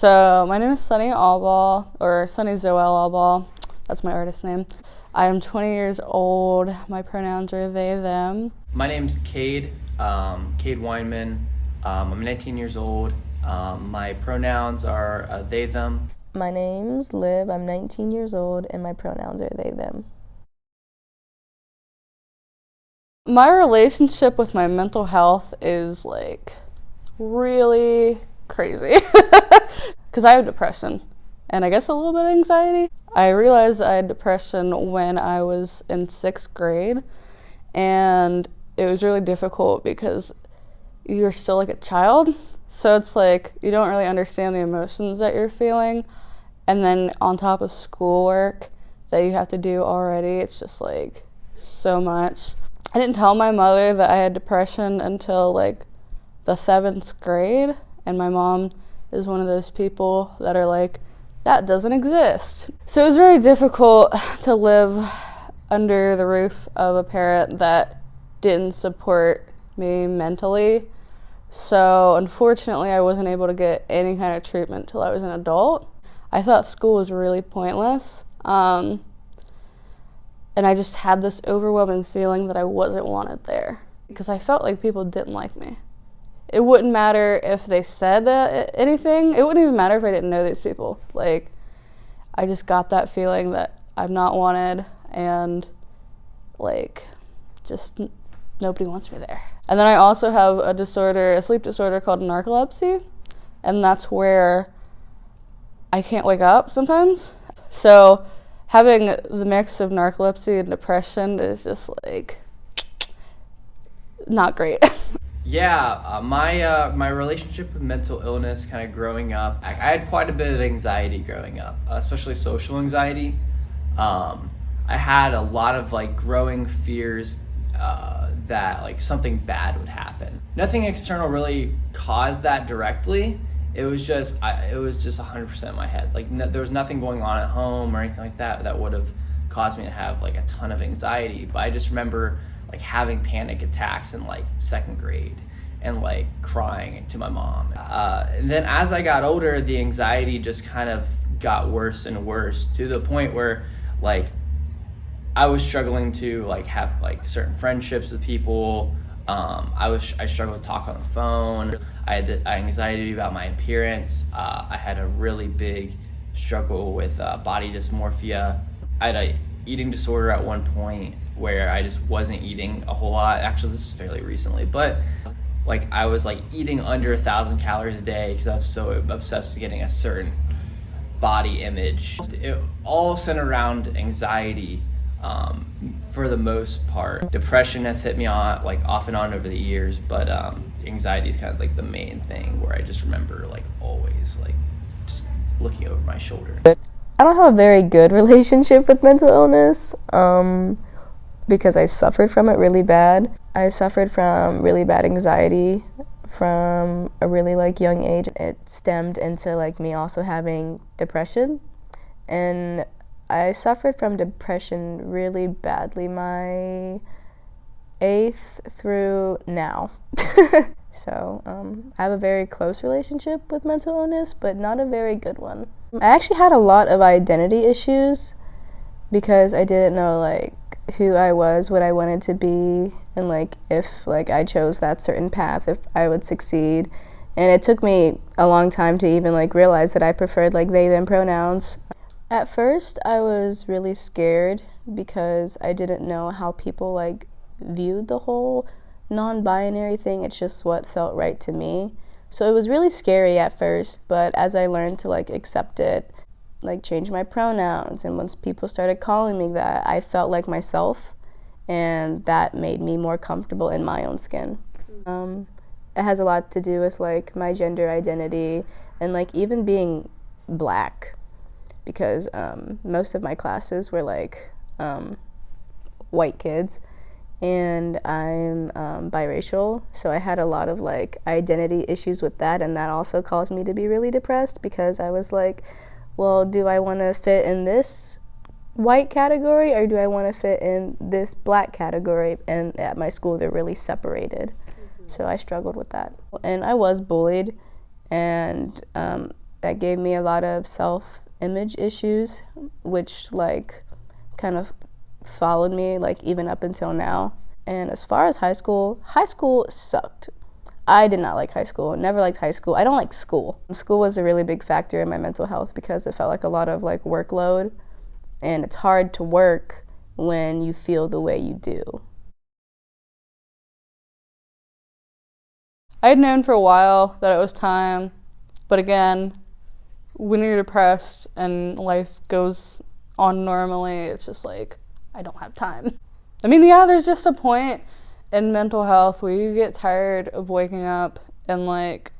So my name is Sunny Allball, or Sunny Zoel Allball. That's my artist name. I am 20 years old. My pronouns are they, them. My name's Cade, Cade Weinman. I'm 19 years old. My pronouns are they, them. My name's Liv. I'm 19 years old, and my pronouns are they, them. My relationship with my mental health is like really crazy because I have depression and I guess a little bit of anxiety. I realized I had depression when I was in 6th grade, and it was really difficult because you're still like a child, so it's like you don't really understand the emotions that you're feeling, and then on top of schoolwork that you have to do already, it's just like so much. I didn't tell my mother that I had depression until like the 7th grade, and my mom is one of those people that are like, that doesn't exist. So it was very difficult to live under the roof of a parent that didn't support me mentally. So unfortunately, I wasn't able to get any kind of treatment till I was an adult. I thought school was really pointless. And I just had this overwhelming feeling that I wasn't wanted there because I felt like people didn't like me. It wouldn't matter if they said anything. It wouldn't even matter if I didn't know these people. Like, I just got that feeling that I'm not wanted, and like, just nobody wants me there. And then I also have a sleep disorder called narcolepsy, and that's where I can't wake up sometimes. So having the mix of narcolepsy and depression is just like not great. Yeah, my relationship with mental illness kind of growing up, I had quite a bit of anxiety growing up, especially social anxiety. I had a lot of like growing fears that like something bad would happen. Nothing external really caused that directly. It was just 100% in my head. Like there was nothing going on at home or anything like that that would have caused me to have like a ton of anxiety. But I just remember like having panic attacks in like 2nd grade and like crying to my mom. And then as I got older, the anxiety just kind of got worse and worse to the point where like I was struggling to like have like certain friendships with people. I struggled to talk on the phone. I had anxiety about my appearance. I had a really big struggle with body dysmorphia. I had a eating disorder at one point where I just wasn't eating a whole lot. Actually, this is fairly recently, but like I was like eating under 1,000 calories a day because I was so obsessed with getting a certain body image. It all centered around anxiety. For the most part, depression has hit me on like off and on over the years, but anxiety is kind of like the main thing where I just remember like always like just looking over my shoulder. I don't have a very good relationship with mental illness because I suffered from it really bad. I suffered from really bad anxiety from a really like young age. It stemmed into like me also having depression, and I suffered from depression really badly my 8th through now. So I have a very close relationship with mental illness, but not a very good one. I actually had a lot of identity issues because I didn't know like who I was, what I wanted to be, and like if like I chose that certain path, if I would succeed. And it took me a long time to even like realize that I preferred like they, them pronouns. At first, I was really scared because I didn't know how people like viewed the whole non-binary thing. It's just what felt right to me. So it was really scary at first, but as I learned to like accept it, like change my pronouns, and once people started calling me that, I felt like myself, and that made me more comfortable in my own skin. It has a lot to do with like my gender identity and like even being Black, because most of my classes were like white kids, and I'm biracial, so I had a lot of like identity issues with that, and that also caused me to be really depressed because I was like, well, do I want to fit in this white category or do I want to fit in this Black category? And at my school they're really separated. So I struggled with that, and I was bullied, and that gave me a lot of self-image issues, which like kind of followed me like even up until now. And as far as high school sucked. I did not like high school, never liked high school. I don't like school. School was a really big factor in my mental health because it felt like a lot of like workload, and it's hard to work when you feel the way you do. I had known for a while that it was time, but again, when you're depressed and life goes on normally, it's just like, I don't have time. I mean, yeah, there's just a point in mental health where you get tired of waking up and like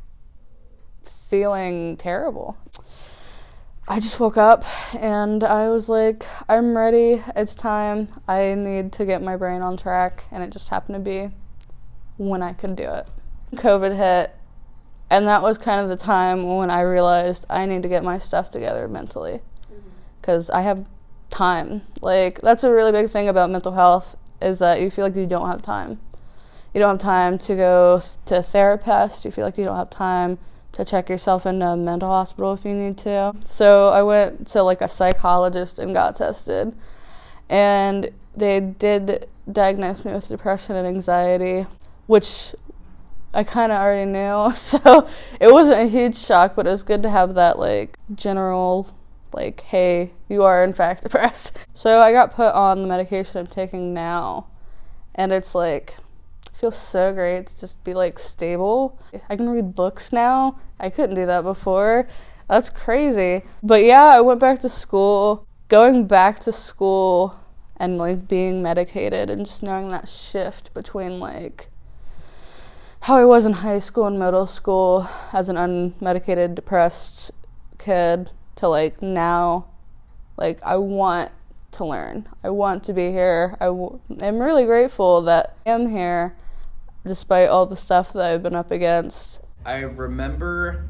feeling terrible. I just woke up and I was like, I'm ready, it's time, I need to get my brain on track, and it just happened to be when I could do it. COVID hit, and that was kind of the time when I realized I need to get my stuff together mentally, because I have time. Like, that's a really big thing about mental health, is that you feel like you don't have time. You don't have time to go to a therapist. You feel like you don't have time to check yourself into a mental hospital if you need to. So I went to like a psychologist and got tested, and they did diagnose me with depression and anxiety, which I kind of already knew. So it wasn't a huge shock, but it was good to have that like general like, hey, you are in fact depressed. So I got put on the medication I'm taking now, and it's like, it feels so great to just be like stable. I can read books now. I couldn't do that before. That's crazy. But yeah, I went back to school. Going back to school and like being medicated and just knowing that shift between like how I was in high school and middle school as an unmedicated depressed kid to like now, like I want to learn. I want to be here. I'm really grateful that I am here despite all the stuff that I've been up against. I remember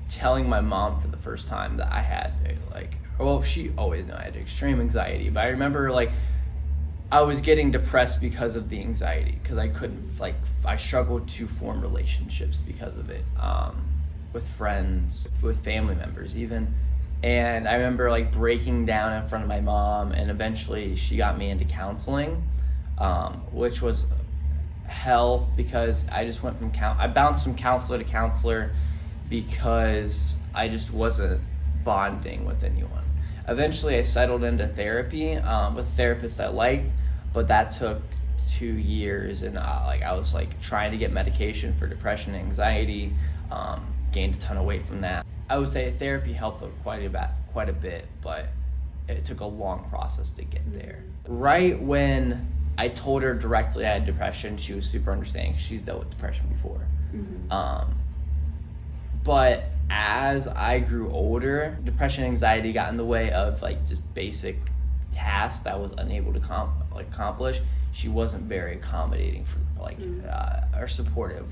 telling my mom for the first time that I had like, well, she always knew I had extreme anxiety, but I remember like I was getting depressed because of the anxiety, because I couldn't, like, I struggled to form relationships because of it, with friends, with family members even. And I remember like breaking down in front of my mom, and eventually she got me into counseling, which was hell, because I just went from I bounced from counselor to counselor because I just wasn't bonding with anyone. Eventually I settled into therapy with a therapist I liked, but that took 2 years, and like I was like trying to get medication for depression and anxiety, gained a ton of weight from that. I would say therapy helped quite a bit, but it took a long process to get there. Right when I told her directly I had depression, she was super understanding. She's dealt with depression before. But as I grew older, depression and anxiety got in the way of like just basic tasks that I was unable to accomplish. She wasn't very accommodating for like or supportive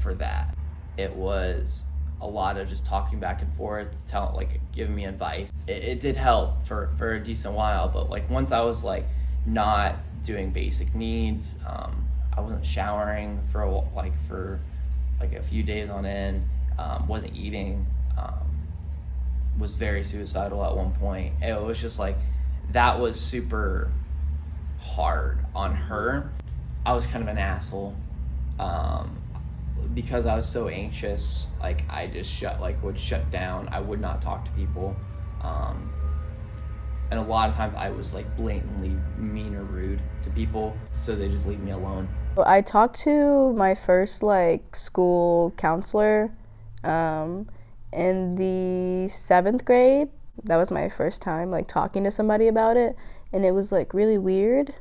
for that. It was a lot of just talking back and forth, giving me advice. It did help for a decent while, but like once I was like not doing basic needs, I wasn't showering for a few days on end, wasn't eating, was very suicidal at one point. It was just like, that was super hard on her. I was kind of an asshole, because I was so anxious. Like I just would shut down. I would not talk to people, and a lot of times I was like blatantly mean or rude to people, so they just leave me alone. I talked to my first like school counselor in the 7th grade. That was my first time like talking to somebody about it, and it was like really weird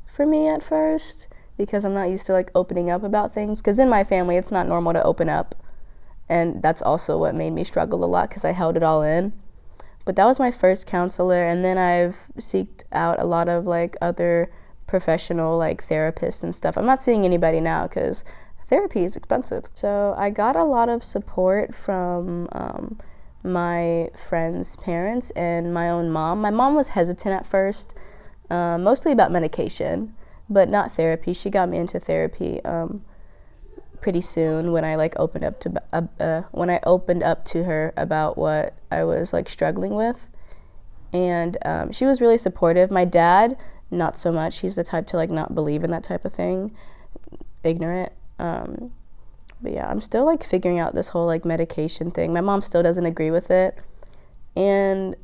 for me at first because I'm not used to like opening up about things, because in my family it's not normal to open up, and that's also what made me struggle a lot because I held it all in. But that was my first counselor, and then I've seeked out a lot of like other professional like therapists and stuff. I'm not seeing anybody now because therapy is expensive. So I got a lot of support from my friends' parents and my own mom. My mom was hesitant at first, mostly about medication, but not therapy. She got me into therapy pretty soon when I like opened up to her about what I was like struggling with, and she was really supportive. My dad, not so much. He's the type to like not believe in that type of thing, ignorant. But yeah, I'm still like figuring out this whole like medication thing. My mom still doesn't agree with it, and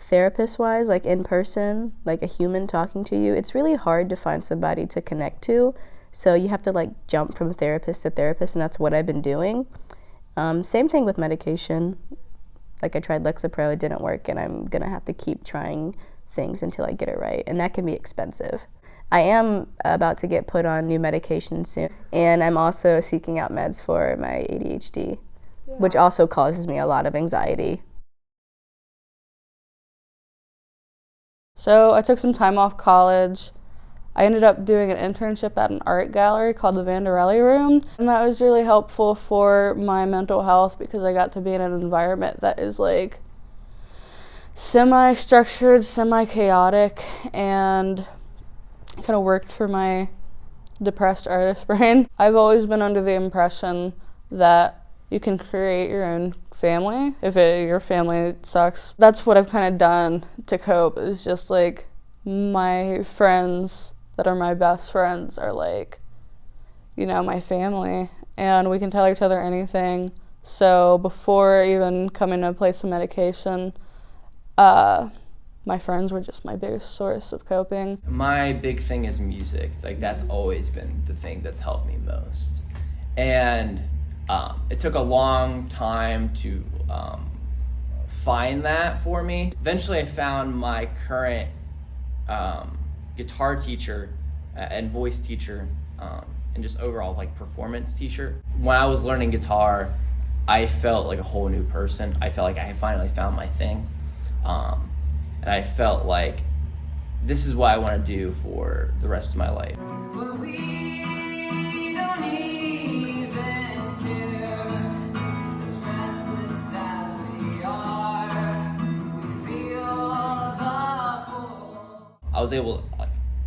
therapist wise, like in person, like a human talking to you, it's really hard to find somebody to connect to. So you have to like jump from therapist to therapist, and that's what I've been doing. Same thing with medication. Like I tried Lexapro, it didn't work, and I'm gonna have to keep trying things until I get it right, and that can be expensive. I am about to get put on new medication soon, and I'm also seeking out meds for my ADHD, which also causes me a lot of anxiety. So I took some time off college. I ended up doing an internship at an art gallery called the Vandarelli Room, and that was really helpful for my mental health because I got to be in an environment that is like semi-structured, semi-chaotic, and kind of worked for my depressed artist brain. I've always been under the impression that you can create your own family if your family sucks. That's what I've kind of done to cope, is just like my friends that are my best friends are like, my family, and we can tell each other anything. So before even coming to a place of medication, my friends were just my biggest source of coping. My big thing is music. Like that's always been the thing that's helped me most. And it took a long time to find that for me. Eventually I found my current guitar teacher and voice teacher and just overall like performance teacher. When I was learning guitar, I felt like a whole new person. I felt like I finally found my thing. And I felt like this is what I want to do for the rest of my life. But we don't even care, as restless as we are, we feel the pull. I was able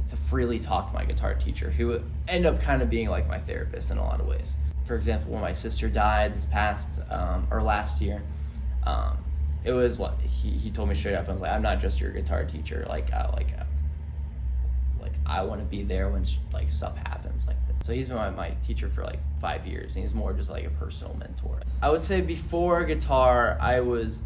to freely talk to my guitar teacher, who ended up kind of being like my therapist in a lot of ways. For example, when my sister died last year, it was like he told me straight up. I was like, I'm not just your guitar teacher. I want to be there when stuff happens like this. So he's been my teacher for like 5 years, and he's more just like a personal mentor. I would say before guitar, I was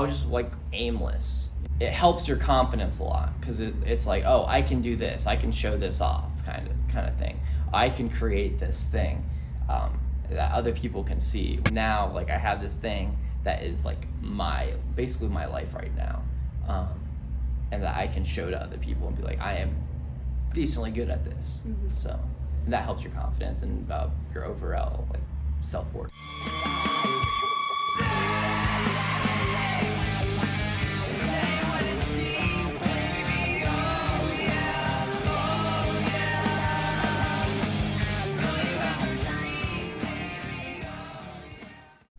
just like aimless. It helps your confidence a lot because it's like, oh, I can do this, I can show this off, kind of thing. I can create this thing that other people can see. Now, like I have this thing that is like basically my life right now, and that I can show to other people and be like, I am decently good at this. Mm-hmm. So and that helps your confidence and your overall like self-worth.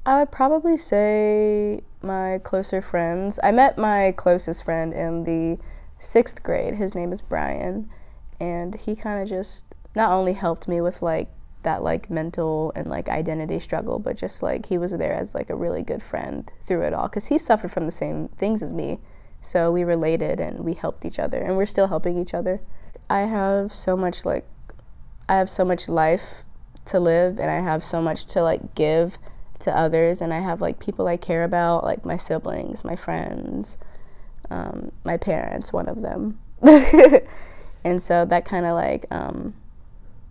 I would probably say my closer friends. I met my closest friend in the 6th grade. His name is Brian, and he kind of just not only helped me with like that like mental and like identity struggle, but just like he was there as like a really good friend through it all, because he suffered from the same things as me. So we related and we helped each other, and we're still helping each other. I have so much life to live, and I have so much to like give to others, and I have like people I care about, like my siblings, my friends, my parents, one of them. And so that kind of like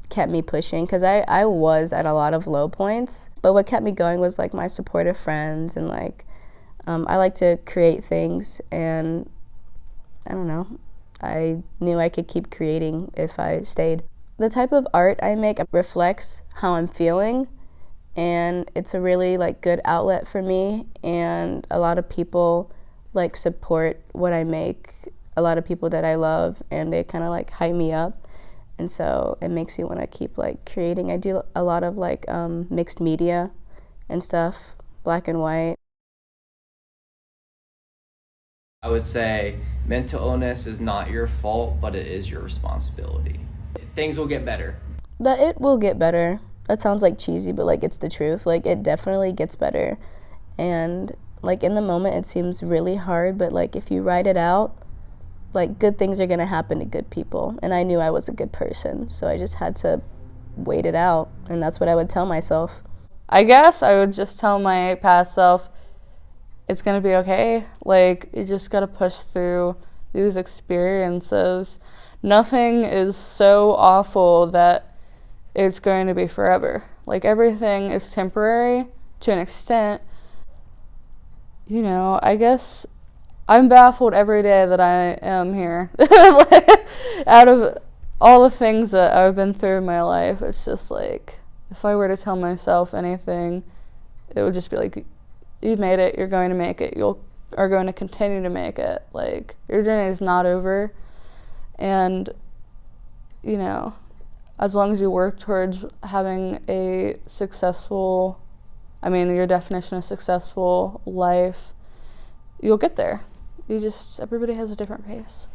kept me pushing, because I was at a lot of low points, but what kept me going was like my supportive friends, and like I like to create things, and I don't know, I knew I could keep creating if I stayed. The type of art I make reflects how I'm feeling, and it's a really like good outlet for me, and a lot of people like support what I make, a lot of people that I love, and they kind of like hype me up, and so it makes you want to keep like creating. I do a lot of like mixed media and stuff, black and white. I would say mental illness is not your fault, but it is your responsibility. Things will get better. That it will get better. That sounds like cheesy, but like it's the truth. Like it definitely gets better. And like in the moment it seems really hard, but like if you write it out, like good things are going to happen to good people. And I knew I was a good person, so I just had to wait it out, and that's what I would tell myself. I guess I would just tell my past self, it's going to be okay. Like, you just got to push through these experiences. Nothing is so awful that it's going to be forever. Like, everything is temporary to an extent. You know, I guess I'm baffled every day that I am here. Out of all the things that I've been through in my life, it's just like, if I were to tell myself anything, it would just be like, you made it, you're going to make it, are going to continue to make it. Like, your journey is not over. And, you know, as long as you work towards having a successful, your definition of successful life, you'll get there. Everybody has a different pace.